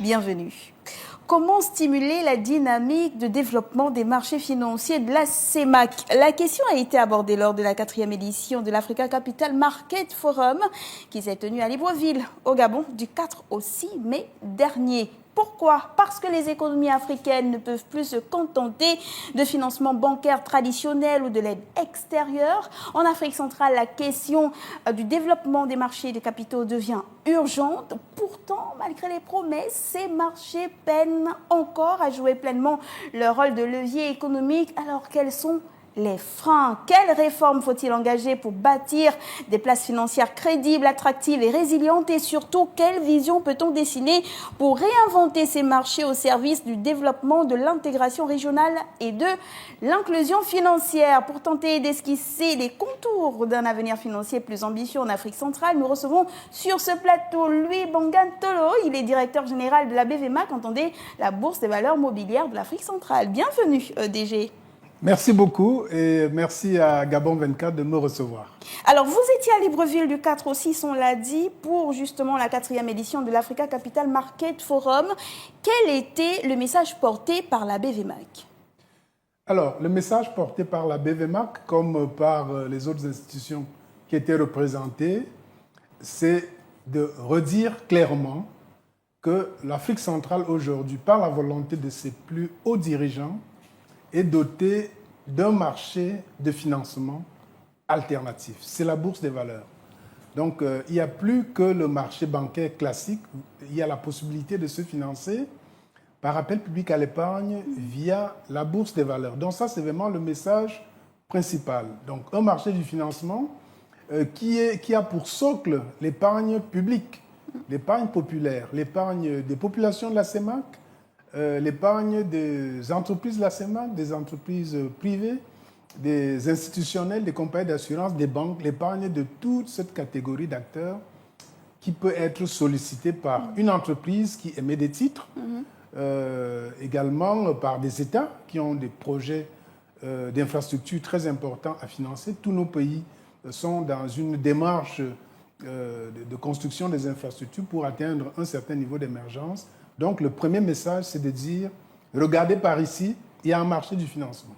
bienvenue. Comment stimuler la dynamique de développement des marchés financiers de la CEMAC? La question a été abordée lors de la 4e édition de l'Africa Capital Market Forum qui s'est tenue à Libreville, au Gabon, du 4 au 6 mai dernier. Pourquoi? Parce que les économies africaines ne peuvent plus se contenter de financements bancaires traditionnels ou de l'aide extérieure. En Afrique centrale, la question du développement des marchés de capitaux devient urgente. Pourtant, malgré les promesses, ces marchés peinent encore à jouer pleinement leur rôle de levier économique. Alors, quels sont les freins? Quelles réformes faut-il engager pour bâtir des places financières crédibles, attractives et résilientes? Et surtout, quelle vision peut-on dessiner pour réinventer ces marchés au service du développement de l'intégration régionale et de l'inclusion financière? Pour tenter d'esquisser les contours d'un avenir financier plus ambitieux en Afrique centrale, nous recevons sur ce plateau Louis Bangantolo. Il est directeur général de la BVMAC, entendez, la Bourse des valeurs mobilières de l'Afrique centrale. Bienvenue, DG. Merci beaucoup et merci à Gabon 24 de me recevoir. Alors, vous étiez à Libreville du 4 au 6, on l'a dit, pour justement la 4e édition de l'Africa Capital Market Forum. Quel était le message porté par la BVMAC? Alors, le message porté par la BVMAC, comme par les autres institutions qui étaient représentées, c'est de redire clairement que l'Afrique centrale aujourd'hui, par la volonté de ses plus hauts dirigeants, est dotée d'un marché de financement alternatif. C'est la bourse des valeurs. Donc, il n'y a plus que le marché bancaire classique. Il y a la possibilité de se financer par appel public à l'épargne via la bourse des valeurs. Donc, ça, c'est vraiment le message principal. Donc, un marché du financement qui a pour socle l'épargne publique, l'épargne populaire, l'épargne des populations de la CEMAC, l'épargne des entreprises de la CEMAC, des entreprises privées, des institutionnels, des compagnies d'assurance, des banques, l'épargne de toute cette catégorie d'acteurs qui peut être sollicitée par une entreprise qui émet des titres, également par des États qui ont des projets d'infrastructures très importants à financer. Tous nos pays sont dans une démarche de construction des infrastructures pour atteindre un certain niveau d'émergence. Donc, le premier message, c'est de dire, regardez par ici, il y a un marché du financement.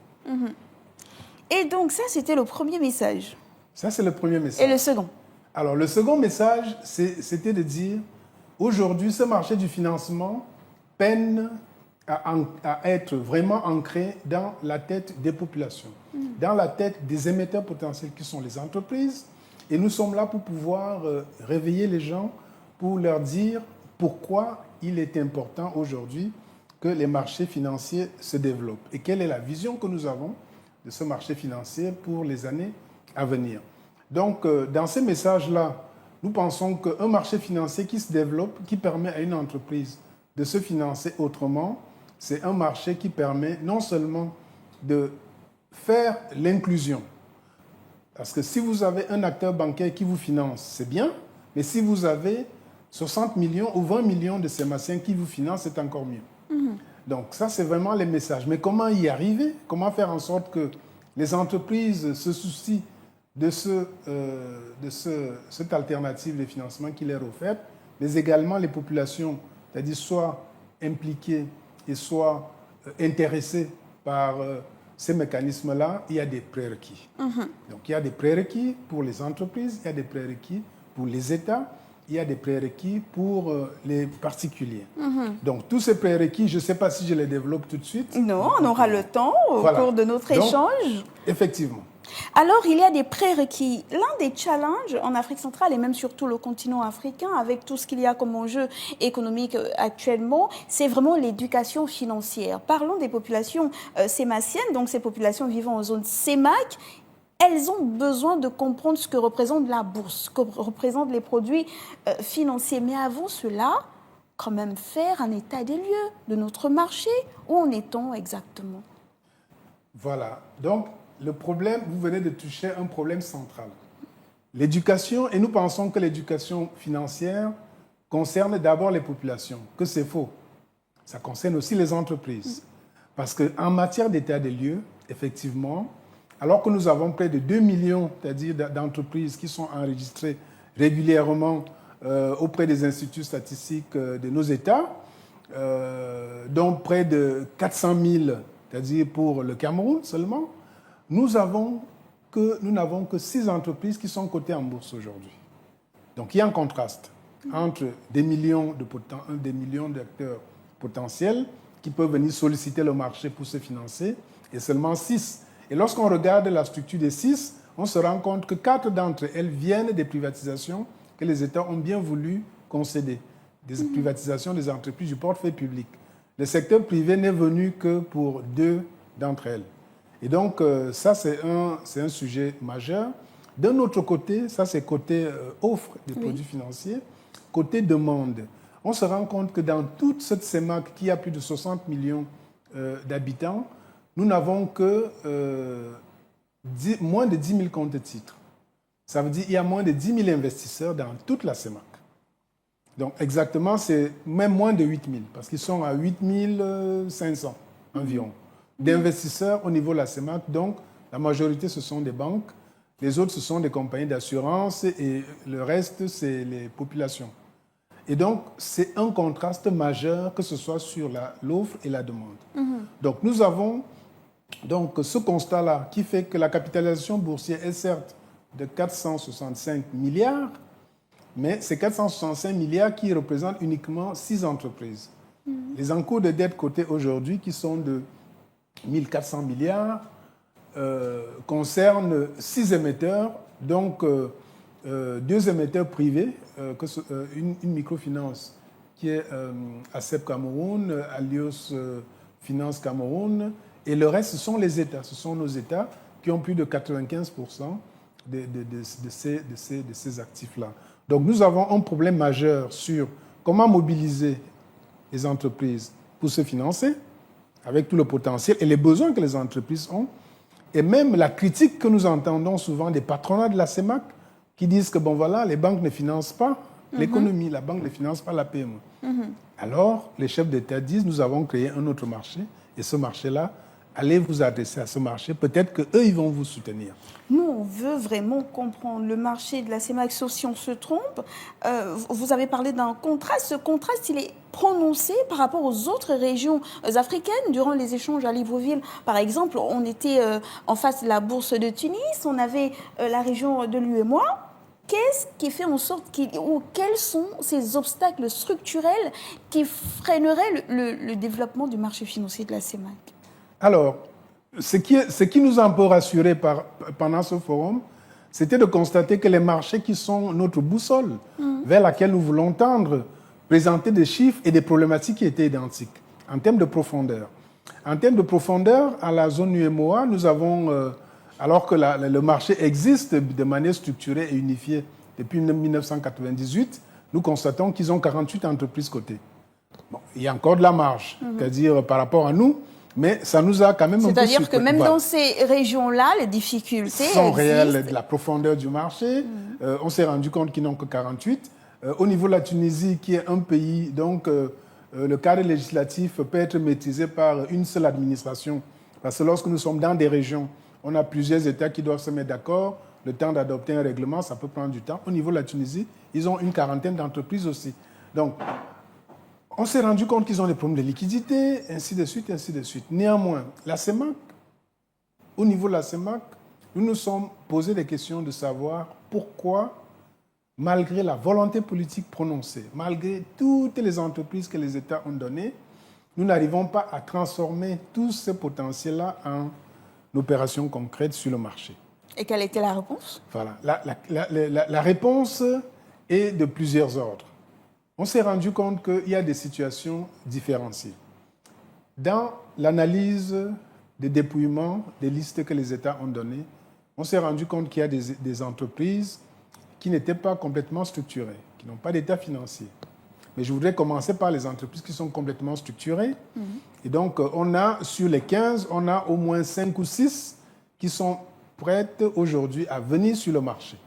Et donc, ça, c'était le premier message. Ça, c'est le premier message. Et le second? Alors, le second message, c'était de dire, aujourd'hui, ce marché du financement peine à être vraiment ancré dans la tête des populations, dans la tête des émetteurs potentiels qui sont les entreprises. Et nous sommes là pour pouvoir réveiller les gens, pour leur dire pourquoi il est important aujourd'hui que les marchés financiers se développent et quelle est la vision que nous avons de ce marché financier pour les années à venir. Donc, dans ces messages-là, nous pensons qu'un marché financier qui se développe, qui permet à une entreprise de se financer autrement, c'est un marché qui permet non seulement de faire l'inclusion, parce que si vous avez un acteur bancaire qui vous finance, c'est bien, mais si vous avez 60 millions ou 20 millions de Sémaciens qui vous financent, c'est encore mieux. Donc ça, c'est vraiment les messages. Mais comment y arriver? Comment faire en sorte que les entreprises se soucient de cette alternative de financement qui leur est offerte, mais également les populations, c'est-à-dire soit impliquées et soit intéressées par ces mécanismes-là, il y a des prérequis. Donc il y a des prérequis pour les entreprises, il y a des prérequis pour les États, il y a des prérequis pour les particuliers. Donc, tous ces prérequis, je ne sais pas si je les développe tout de suite. Non, on aura le temps au cours de notre échange. Effectivement. Alors, il y a des prérequis. L'un des challenges en Afrique centrale et même surtout le continent africain, avec tout ce qu'il y a comme enjeu économique actuellement, c'est vraiment l'éducation financière. Parlons des populations sémaciennes, donc ces populations vivant en zone CEMAC. Elles ont besoin de comprendre ce que représente la bourse, ce que représentent les produits financiers. Mais avant cela, quand même faire un état des lieux de notre marché. Où en est-on exactement? Voilà. Donc, le problème, vous venez de toucher un problème central. L'éducation, et nous pensons que l'éducation financière concerne d'abord les populations, que c'est faux. Ça concerne aussi les entreprises. Parce qu'en matière d'état des lieux, effectivement, alors que nous avons près de 2 millions, c'est-à-dire d'entreprises qui sont enregistrées régulièrement auprès des instituts statistiques de nos États, dont près de 400 000, c'est-à-dire pour le Cameroun seulement, nous n'avons que 6 entreprises qui sont cotées en bourse aujourd'hui. Donc il y a un contraste entre des millions d'acteurs potentiels qui peuvent venir solliciter le marché pour se financer et seulement 6. Et lorsqu'on regarde la structure des 6, on se rend compte que 4 d'entre elles viennent des privatisations que les États ont bien voulu concéder, des privatisations des entreprises du portefeuille public. Le secteur privé n'est venu que pour 2 d'entre elles. Et donc, ça, c'est un sujet majeur. D'un autre côté, ça, c'est côté offre des produits financiers. Côté demande, on se rend compte que dans toute cette CEMAC, qui a plus de 60 millions d'habitants, nous n'avons que moins de 10 000 comptes titres. Ça veut dire qu'il y a moins de 10 000 investisseurs dans toute la CEMAC. Donc, exactement, c'est même moins de 8 000, parce qu'ils sont à 8 500 environ d'investisseurs au niveau de la CEMAC. Donc, la majorité, ce sont des banques. Les autres, ce sont des compagnies d'assurance et le reste, c'est les populations. Et donc, c'est un contraste majeur, que ce soit sur l'offre et la demande. Donc, nous avons ce constat-là qui fait que la capitalisation boursière est certes de 465 milliards, mais c'est 465 milliards qui représentent uniquement 6 entreprises. Les encours de dette cotées aujourd'hui, qui sont de 1400 milliards, concernent 6 émetteurs, donc 2 émetteurs privés, une microfinance qui est ACEP Cameroun, Alios Finance Cameroun, et le reste, ce sont les États, ce sont nos États qui ont plus de 95% de ces actifs-là. Donc nous avons un problème majeur sur comment mobiliser les entreprises pour se financer, avec tout le potentiel et les besoins que les entreprises ont, et même la critique que nous entendons souvent des patronats de la CEMAC qui disent que, bon voilà, les banques ne financent pas l'économie, la banque ne finance pas la PME. Alors, les chefs d'État disent, nous avons créé un autre marché, et ce marché-là, allez vous adresser à ce marché, peut-être qu'eux, ils vont vous soutenir. Nous, on veut vraiment comprendre le marché de la CEMAC, sauf si on se trompe. Vous avez parlé d'un contraste. Ce contraste, il est prononcé par rapport aux autres régions africaines. Durant les échanges à Libreville, par exemple, on était en face de la bourse de Tunis, on avait la région de l'UEMOA. Qu'est-ce qui fait en sorte ou quels sont ces obstacles structurels qui freineraient le développement du marché financier de la CEMAC? Alors, ce qui nous a un peu rassurés pendant ce forum, c'était de constater que les marchés qui sont notre boussole, vers laquelle nous voulons tendre, présentaient des chiffres et des problématiques qui étaient identiques en termes de profondeur. En termes de profondeur, à la zone UEMOA, nous avons, alors que le marché existe de manière structurée et unifiée depuis 1998, nous constatons qu'ils ont 48 entreprises cotées. Bon, il y a encore de la marge, c'est-à-dire par rapport à nous, mais ça nous a quand même un peu... C'est-à-dire que même dans ces régions-là, les difficultés sont réelles, de la profondeur du marché. On s'est rendu compte qu'ils n'ont que 48. Au niveau de la Tunisie, qui est un pays, donc le cadre législatif peut être maîtrisé par une seule administration. Parce que lorsque nous sommes dans des régions, on a plusieurs États qui doivent se mettre d'accord. Le temps d'adopter un règlement, ça peut prendre du temps. Au niveau de la Tunisie, ils ont une quarantaine d'entreprises aussi. Donc, on s'est rendu compte qu'ils ont des problèmes de liquidité, ainsi de suite, ainsi de suite. Néanmoins, la CEMAC, au niveau de la CEMAC, nous nous sommes posé des questions de savoir pourquoi, malgré la volonté politique prononcée, malgré toutes les entreprises que les États ont données, nous n'arrivons pas à transformer tout ce potentiel-là en opération concrète sur le marché. Et quelle était la réponse? Voilà. La réponse est de plusieurs ordres. On s'est rendu compte qu'il y a des situations différenciées. Dans l'analyse des dépouillements, des listes que les États ont données, on s'est rendu compte qu'il y a des entreprises qui n'étaient pas complètement structurées, qui n'ont pas d'état financier. Mais je voudrais commencer par les entreprises qui sont complètement structurées. Et donc, on a, sur les 15, on a au moins 5 ou 6 qui sont prêtes aujourd'hui à venir sur le marché.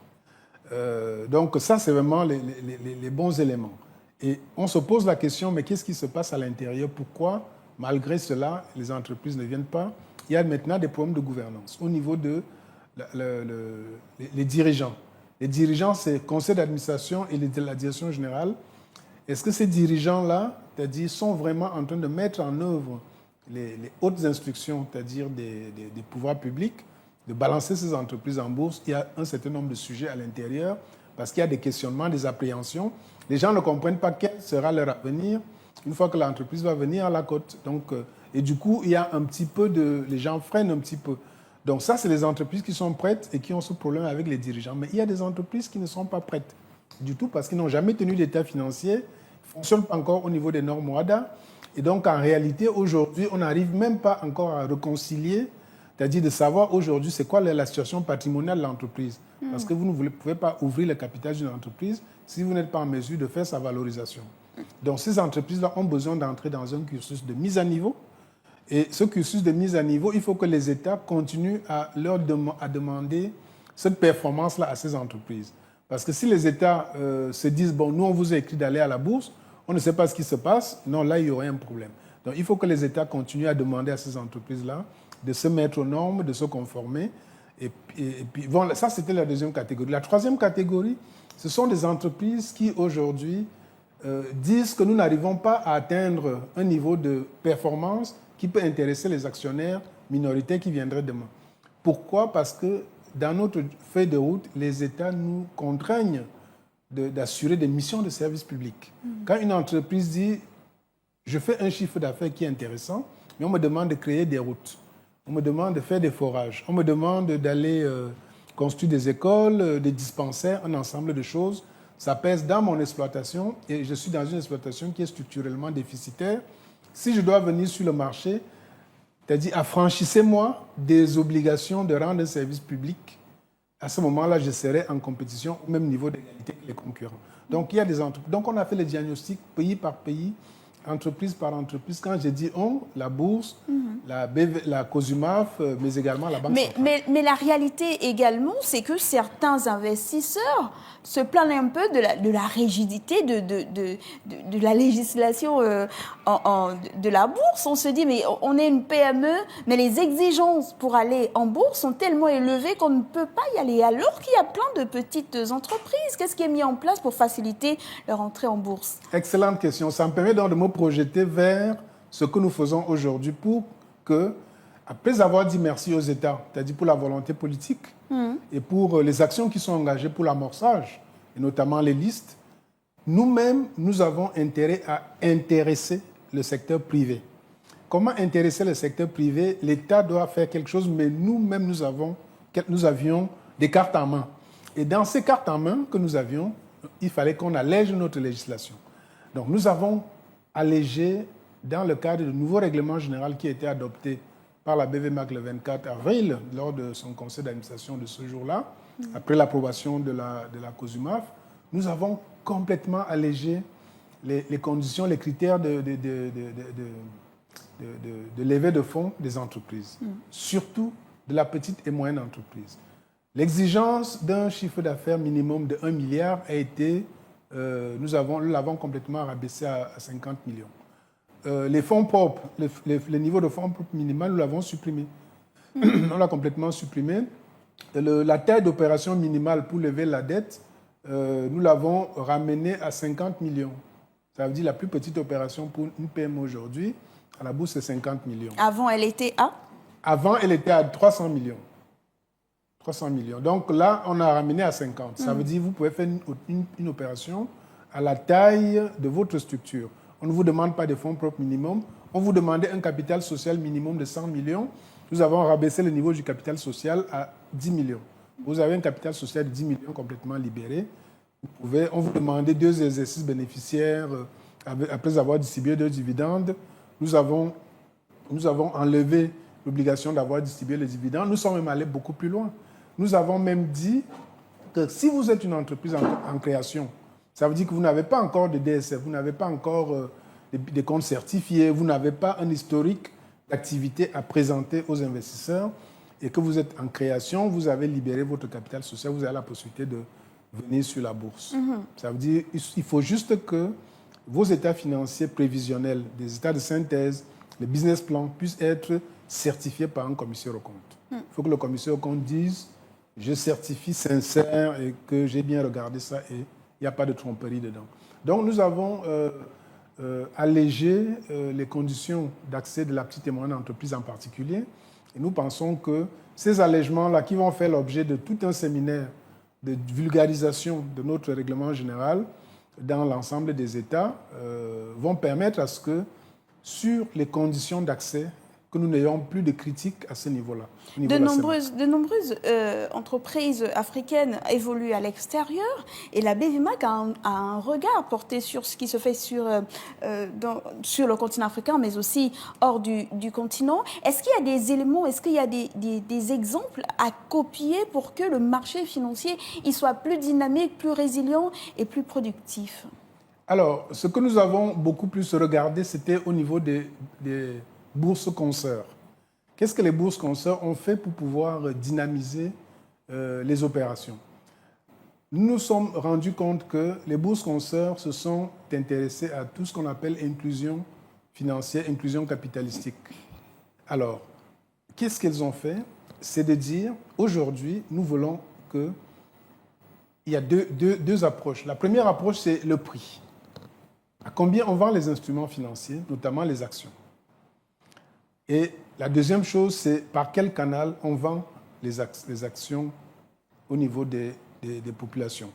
Donc, ça, c'est vraiment les bons éléments. Et on se pose la question, mais qu'est-ce qui se passe à l'intérieur? Pourquoi, malgré cela, les entreprises ne viennent pas? Il y a maintenant des problèmes de gouvernance au niveau les dirigeants. Les dirigeants, c'est le conseil d'administration et la direction générale. est-ce que ces dirigeants-là, c'est-à-dire, sont vraiment en train de mettre en œuvre les hautes instructions, c'est-à-dire des pouvoirs publics, de balancer ces entreprises en bourse? Il y a un certain nombre de sujets à l'intérieur, parce qu'il y a des questionnements, des appréhensions. Les gens ne comprennent pas quel sera leur avenir une fois que l'entreprise va venir à la côte. Donc, et du coup, il y a un petit peu les gens freinent un petit peu. Donc ça, c'est les entreprises qui sont prêtes et qui ont ce problème avec les dirigeants. Mais il y a des entreprises qui ne sont pas prêtes du tout parce qu'ils n'ont jamais tenu d'état financier, ne fonctionnent pas encore au niveau des normes WADA. Et donc, en réalité, aujourd'hui, on n'arrive même pas encore à réconcilier, c'est-à-dire de savoir aujourd'hui c'est quoi la situation patrimoniale de l'entreprise. Parce que vous ne pouvez pas ouvrir le capital d'une entreprise si vous n'êtes pas en mesure de faire sa valorisation. Donc, ces entreprises-là ont besoin d'entrer dans un cursus de mise à niveau. Et ce cursus de mise à niveau, il faut que les États continuent à demander cette performance-là à ces entreprises. Parce que si les États se disent, bon, nous, on vous a écrit d'aller à la bourse, on ne sait pas ce qui se passe, non, là, il y aurait un problème. Donc, il faut que les États continuent à demander à ces entreprises-là de se mettre aux normes, de se conformer. Et puis, bon, ça, c'était la deuxième catégorie. La troisième catégorie, ce sont des entreprises qui, aujourd'hui, disent que nous n'arrivons pas à atteindre un niveau de performance qui peut intéresser les actionnaires minoritaires qui viendraient demain. Pourquoi? Parce que dans notre feuille de route, les États nous contraignent d'assurer des missions de service public. Quand une entreprise dit « je fais un chiffre d'affaires qui est intéressant, mais on me demande de créer des routes, on me demande de faire des forages, on me demande d'aller construire des écoles, des dispensaires, un ensemble de choses. Ça pèse dans mon exploitation et je suis dans une exploitation qui est structurellement déficitaire. Si je dois venir sur le marché, c'est-à-dire affranchissez-moi des obligations de rendre un service public, à ce moment-là, je serai en compétition au même niveau d'égalité que les concurrents. Donc, il y a des entreprises. Donc, on a fait le diagnostic pays par pays, entreprise par entreprise. Quand j'ai dit on, la bourse, la COSUMAF, mais également la Banque centrale. Mais la réalité également, c'est que certains investisseurs se plaignent un peu de la rigidité de la législation de la bourse. On se dit, mais on est une PME, mais les exigences pour aller en bourse sont tellement élevées qu'on ne peut pas y aller. Alors qu'il y a plein de petites entreprises. Qu'est-ce qui est mis en place pour faciliter leur entrée en bourse? Excellente question. Ça me permet donc de me projeter vers ce que nous faisons aujourd'hui pour que, après avoir dit merci aux États, c'est-à-dire pour la volonté politique et pour les actions qui sont engagées pour l'amorçage, et notamment les listes, nous-mêmes, nous avons intérêt à intéresser le secteur privé. Comment intéresser le secteur privé? L'État doit faire quelque chose, mais nous-mêmes, nous avions des cartes en main. Et dans ces cartes en main que nous avions, il fallait qu'on allège notre législation. Donc, nous avons allégé, dans le cadre du nouveau règlement général qui a été adopté par la BVMAC le 24 avril, lors de son conseil d'administration de ce jour-là, après l'approbation de la COSUMAF, nous avons complètement allégé les conditions, les critères de levée de fonds des entreprises, surtout de la petite et moyenne entreprise. L'exigence d'un chiffre d'affaires minimum de 1 milliard a été, nous l'avons complètement rabaissé à 50 millions. Les fonds propres, le niveau de fonds propres minimal, nous l'avons supprimé. On l'a complètement supprimé. La taille d'opération minimale pour lever la dette, nous l'avons ramené à 50 millions. Ça veut dire la plus petite opération pour une PME aujourd'hui, à la bourse, c'est 50 millions. Avant, elle était à? Avant, elle était à 300 millions. 300 millions. Donc là, on a ramené à 50. Ça veut dire que vous pouvez faire une opération à la taille de votre structure. On ne vous demande pas de fonds propres minimum. On vous demandait un capital social minimum de 100 millions. Nous avons rabaissé le niveau du capital social à 10 millions. Vous avez un capital social de 10 millions complètement libéré. On vous demandait 2 exercices bénéficiaires après avoir distribué 2 dividendes. Nous avons enlevé l'obligation d'avoir distribué les dividendes. Nous sommes même allés beaucoup plus loin. Nous avons même dit que si vous êtes une entreprise en création, ça veut dire que vous n'avez pas encore de DSF, vous n'avez pas encore des comptes certifiés, vous n'avez pas un historique d'activité à présenter aux investisseurs et que vous êtes en création, vous avez libéré votre capital social, vous avez la possibilité de venir sur la bourse. Ça veut dire qu'il faut juste que vos états financiers prévisionnels, des états de synthèse, les business plans puissent être certifiés par un commissaire aux comptes. Il faut que le commissaire aux comptes dise « je certifie sincère et que j'ai bien regardé ça et il n'y a pas de tromperie dedans ». Donc, nous avons allégé les conditions d'accès de la petite et moyenne entreprise en particulier. Et nous pensons que ces allègements-là, qui vont faire l'objet de tout un séminaire de vulgarisation de notre règlement général dans l'ensemble des États, vont permettre à ce que, sur les conditions d'accès, que nous n'ayons plus de critiques à ce niveau-là. De nombreuses entreprises africaines évoluent à l'extérieur et la BVMAC a un regard porté sur ce qui se fait sur le continent africain, mais aussi hors du continent. Est-ce qu'il y a des éléments, est-ce qu'il y a des exemples à copier pour que le marché financier il soit plus dynamique, plus résilient et plus productif? Alors, ce que nous avons beaucoup plus regardé, c'était au niveau des bourses consoeurs. Qu'est-ce que les bourses consoeurs ont fait pour pouvoir dynamiser les opérations? Nous nous sommes rendus compte que les bourses consoeurs se sont intéressées à tout ce qu'on appelle inclusion financière, inclusion capitalistique. Alors, qu'est-ce qu'elles ont fait? C'est de dire, aujourd'hui, nous voulons que... Il y a deux approches. La première approche, c'est le prix. À combien on vend les instruments financiers, notamment les actions? Et la deuxième chose, c'est par quel canal on vend les actions au niveau des populations.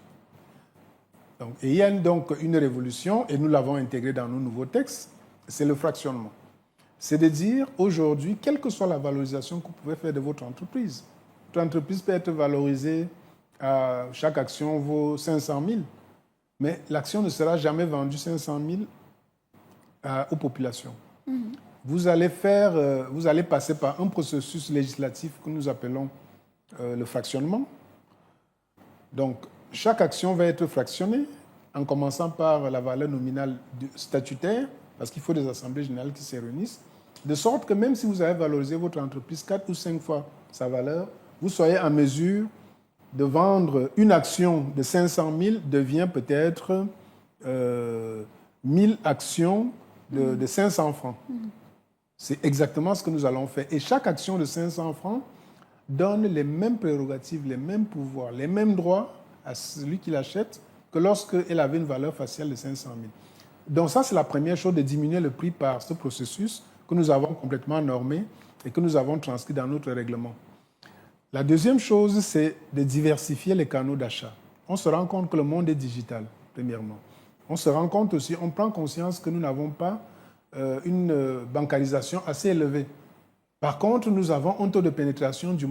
Donc, et il y a donc une révolution, et nous l'avons intégrée dans nos nouveaux textes, c'est le fractionnement. C'est de dire, aujourd'hui, quelle que soit la valorisation que vous pouvez faire de votre entreprise, votre entreprise peut être valorisée, chaque action vaut 500 000, mais l'action ne sera jamais vendue 500 000 aux populations. Vous allez passer par un processus législatif que nous appelons le fractionnement. Donc, chaque action va être fractionnée, en commençant par la valeur nominale statutaire, parce qu'il faut des assemblées générales qui se réunissent, de sorte que même si vous avez valorisé votre entreprise 4 ou 5 fois sa valeur, vous soyez en mesure de vendre une action de 500 000 devient peut-être 1000 actions de 500 francs. C'est exactement ce que nous allons faire. Et chaque action de 500 francs donne les mêmes prérogatives, les mêmes pouvoirs, les mêmes droits à celui qui l'achète que lorsqu'elle avait une valeur faciale de 500 000. Donc ça, c'est la première chose, de diminuer le prix par ce processus que nous avons complètement normé et que nous avons transcrit dans notre règlement. La deuxième chose, c'est de diversifier les canaux d'achat. On se rend compte que le monde est digital, premièrement. On se rend compte aussi, on prend conscience que nous n'avons pas une bancarisation assez élevée. Par contre, nous avons un taux de pénétration du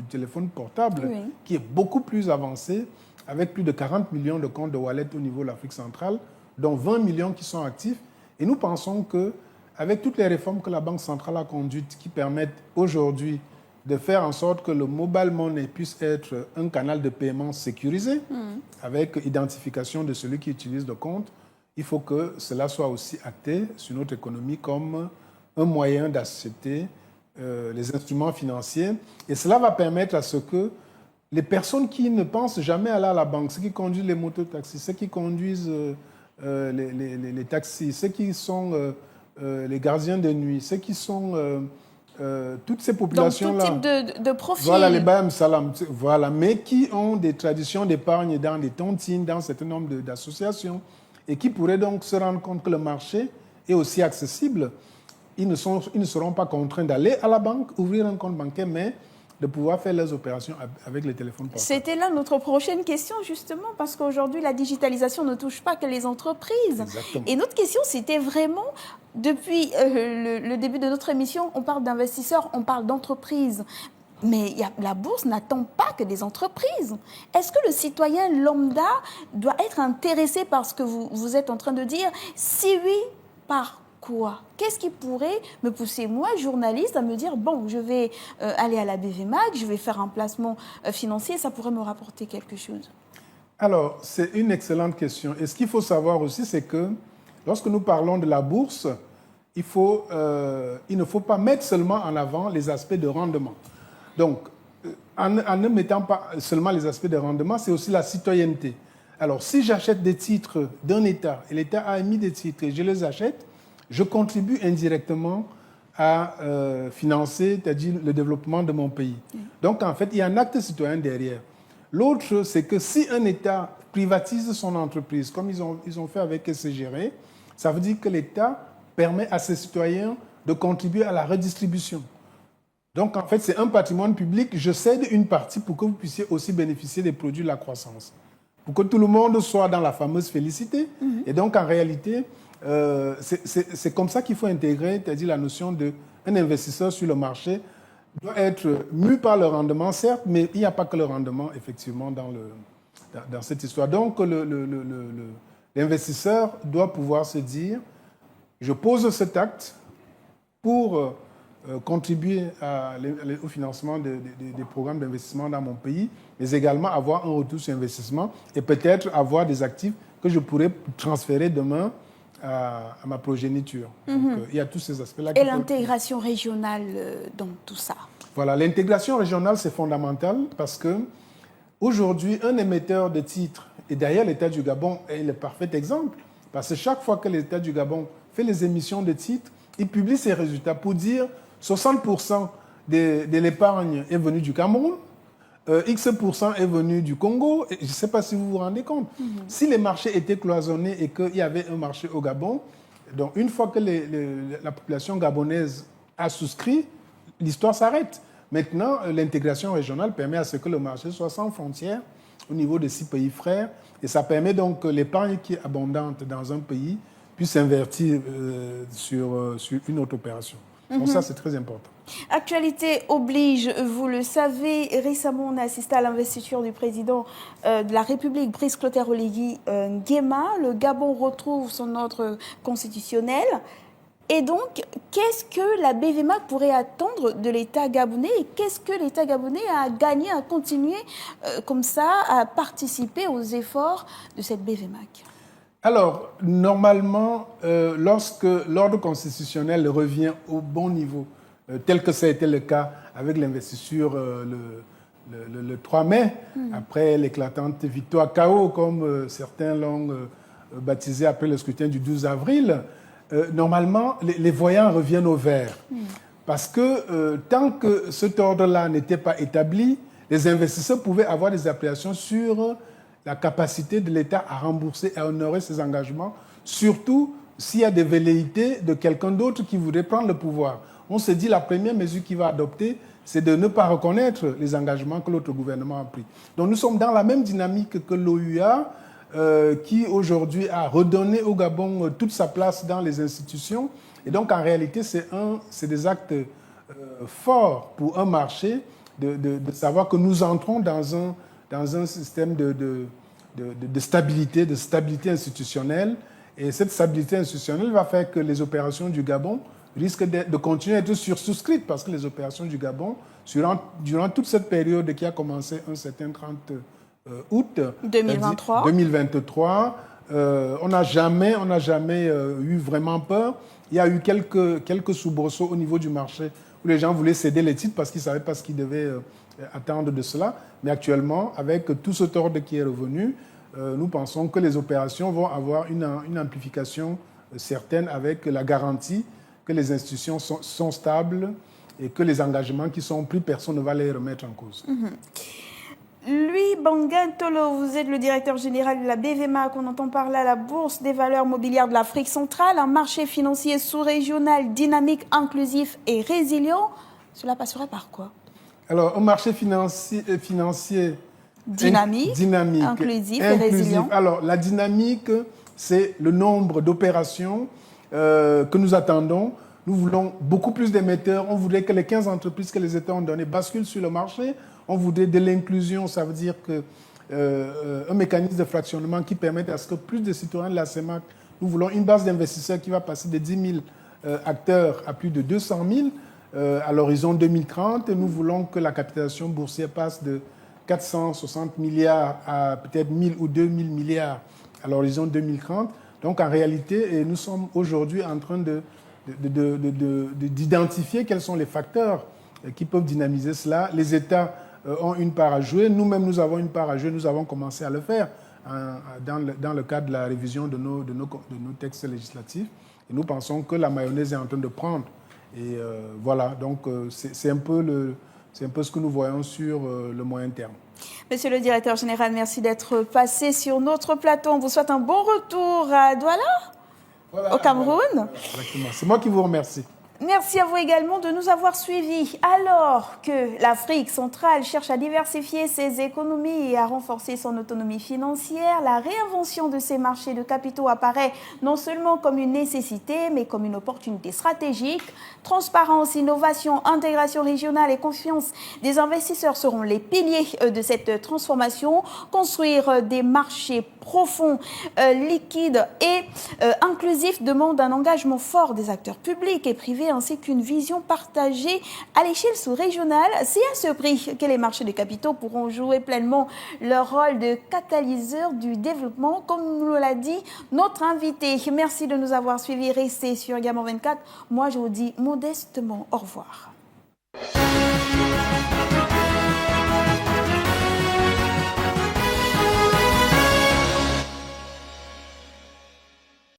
téléphone portable qui est beaucoup plus avancé, avec plus de 40 millions de comptes de wallet au niveau de l'Afrique centrale, dont 20 millions qui sont actifs. Et nous pensons qu'avec toutes les réformes que la Banque centrale a conduites, qui permettent aujourd'hui de faire en sorte que le mobile money puisse être un canal de paiement sécurisé, avec identification de celui qui utilise le compte, il faut que cela soit aussi acté sur notre économie comme un moyen d'acheter les instruments financiers. Et cela va permettre à ce que les personnes qui ne pensent jamais aller à la banque, ceux qui conduisent les mototaxis, ceux qui conduisent les taxis, ceux qui sont les gardiens de nuit, ceux qui sont toutes ces populations-là. Donc, tout type de profil. Voilà, les Bayam Salam, voilà, mais qui ont des traditions d'épargne dans des tontines, dans un certain nombre d'associations, et qui pourraient donc se rendre compte que le marché est aussi accessible. Ils ne seront pas contraints d'aller à la banque, ouvrir un compte bancaire, mais de pouvoir faire leurs opérations avec les téléphones portables. C'était là notre prochaine question, justement, parce qu'aujourd'hui, la digitalisation ne touche pas que les entreprises. Exactement. Et notre question, c'était vraiment, depuis le début de notre émission, on parle d'investisseurs, on parle d'entreprises. Mais la bourse n'attend pas que des entreprises. Est-ce que le citoyen lambda doit être intéressé par ce que vous êtes en train de dire? Si oui, par quoi? Qu'est-ce qui pourrait me pousser, moi, journaliste, à me dire, bon, je vais aller à la BVMAC, je vais faire un placement financier, ça pourrait me rapporter quelque chose? Alors, c'est une excellente question. Et ce qu'il faut savoir aussi, c'est que lorsque nous parlons de la bourse, il ne faut pas mettre seulement en avant les aspects de rendement. Donc, en ne mettant pas seulement les aspects de rendement, c'est aussi la citoyenneté. Alors, si j'achète des titres d'un État, et l'État a émis des titres et je les achète, je contribue indirectement à financer, c'est-à-dire le développement de mon pays. Donc, en fait, il y a un acte citoyen derrière. L'autre, c'est que si un État privatise son entreprise, comme ils ont fait avec SCGR, ça veut dire que l'État permet à ses citoyens de contribuer à la redistribution. Donc, en fait, c'est un patrimoine public. Je cède une partie pour que vous puissiez aussi bénéficier des produits de la croissance. Pour que tout le monde soit dans la fameuse félicité. Et donc, en réalité, c'est comme ça qu'il faut intégrer, c'est-à-dire la notion d'un investisseur sur le marché doit être mu par le rendement, certes, mais il n'y a pas que le rendement, effectivement, dans cette histoire. Donc, l'investisseur doit pouvoir se dire, je pose cet acte pour contribuer au financement des programmes d'investissement dans mon pays, mais également avoir un retour sur investissement et peut-être avoir des actifs que je pourrais transférer demain à ma progéniture. Donc, il y a tous ces aspects-là. Et l'intégration régionale dans tout ça? Voilà, l'intégration régionale, c'est fondamental parce que aujourd'hui, un émetteur de titres, et d'ailleurs l'État du Gabon est le parfait exemple, parce que chaque fois que l'État du Gabon fait les émissions de titres, il publie ses résultats pour dire 60% de l'épargne est venue du Cameroun, X% est venu du Congo. Et je ne sais pas si vous vous rendez compte. Si les marchés étaient cloisonnés et qu'il y avait un marché au Gabon, donc une fois que la population gabonaise a souscrit, l'histoire s'arrête. Maintenant, l'intégration régionale permet à ce que le marché soit sans frontières au niveau des 6 pays frères. Et ça permet donc que l'épargne qui est abondante dans un pays puisse s'invertir sur une autre opération. Donc ça, c'est très important. Actualité oblige, vous le savez, récemment on a assisté à l'investiture du président de la République, Brice Clotaire Oligui Nguema. Le Gabon retrouve son ordre constitutionnel. Et donc, qu'est-ce que la BVMAC pourrait attendre de l'État gabonais et qu'est-ce que l'État gabonais a gagné à continuer comme ça, à participer aux efforts de cette BVMAC? Alors, normalement, lorsque l'ordre constitutionnel revient au bon niveau, tel que ça a été le cas avec l'investiture le 3 mai, après l'éclatante victoire KO, comme certains l'ont baptisé après le scrutin du 12 avril, normalement, les voyants reviennent au vert. Parce que tant que cet ordre-là n'était pas établi, les investisseurs pouvaient avoir des appréciations sur la capacité de l'État à rembourser et à honorer ses engagements, surtout s'il y a des velléités de quelqu'un d'autre qui voudrait prendre le pouvoir. On se dit la première mesure qu'il va adopter, c'est de ne pas reconnaître les engagements que l'autre gouvernement a pris. Donc nous sommes dans la même dynamique que l'OUA, qui aujourd'hui a redonné au Gabon toute sa place dans les institutions. Et donc en réalité, c'est des actes forts pour un marché de savoir que nous entrons dans un système de stabilité institutionnelle. Et cette stabilité institutionnelle va faire que les opérations du Gabon risquent de continuer à être sursouscrites parce que les opérations du Gabon, durant toute cette période qui a commencé un certain 30 août 2023, on n'a jamais eu vraiment peur. Il y a eu quelques soubresauts au niveau du marché où les gens voulaient céder les titres parce qu'ils ne savaient pas ce qu'ils devaient attendre de cela. Mais actuellement, avec tout ce ordre qui est revenu, nous pensons que les opérations vont avoir une amplification certaine avec la garantie que les institutions sont stables et que les engagements qui sont pris, personne ne va les remettre en cause. Louis Bangantolo, vous êtes le directeur général de la BVMAC. On entend parler à la Bourse des valeurs mobilières de l'Afrique centrale, un marché financier sous-régional dynamique, inclusif et résilient. Cela passerait par quoi? Alors, un marché financier dynamique, inclusif et résilient. Alors, la dynamique, c'est le nombre d'opérations que nous attendons. Nous voulons beaucoup plus d'émetteurs. On voudrait que les 15 entreprises que les États ont données basculent sur le marché. On voudrait de l'inclusion, ça veut dire un mécanisme de fractionnement qui permette à ce que plus de citoyens de la CEMAC, nous voulons une base d'investisseurs qui va passer de 10 000 acteurs à plus de 200 000 à l'horizon 2030. Nous voulons que la capitalisation boursière passe de 460 milliards à peut-être 1 000 ou 2 000 milliards à l'horizon 2030. Donc en réalité, nous sommes aujourd'hui en train d'identifier quels sont les facteurs qui peuvent dynamiser cela. Les États ont une part à jouer. Nous-mêmes, nous avons une part à jouer. Nous avons commencé à le faire dans le cadre de la révision de nos textes législatifs. Et nous pensons que la mayonnaise est en train de prendre. Et voilà, donc c'est un peu ce que nous voyons sur le moyen terme. Monsieur le directeur général, merci d'être passé sur notre plateau. On vous souhaite un bon retour à Douala, au Cameroun. Exactement. C'est moi qui vous remercie. Merci à vous également de nous avoir suivis. Alors que l'Afrique centrale cherche à diversifier ses économies et à renforcer son autonomie financière, la réinvention de ces marchés de capitaux apparaît non seulement comme une nécessité, mais comme une opportunité stratégique. Transparence, innovation, intégration régionale et confiance des investisseurs seront les piliers de cette transformation. Construire des marchés profonds, liquides et inclusifs demande un engagement fort des acteurs publics et privés ainsi qu'une vision partagée à l'échelle sous-régionale. C'est à ce prix que les marchés de capitaux pourront jouer pleinement leur rôle de catalyseur du développement, comme nous l'a dit notre invité. Merci de nous avoir suivis. Restez sur Gamon 24. Moi, je vous dis modestement au revoir.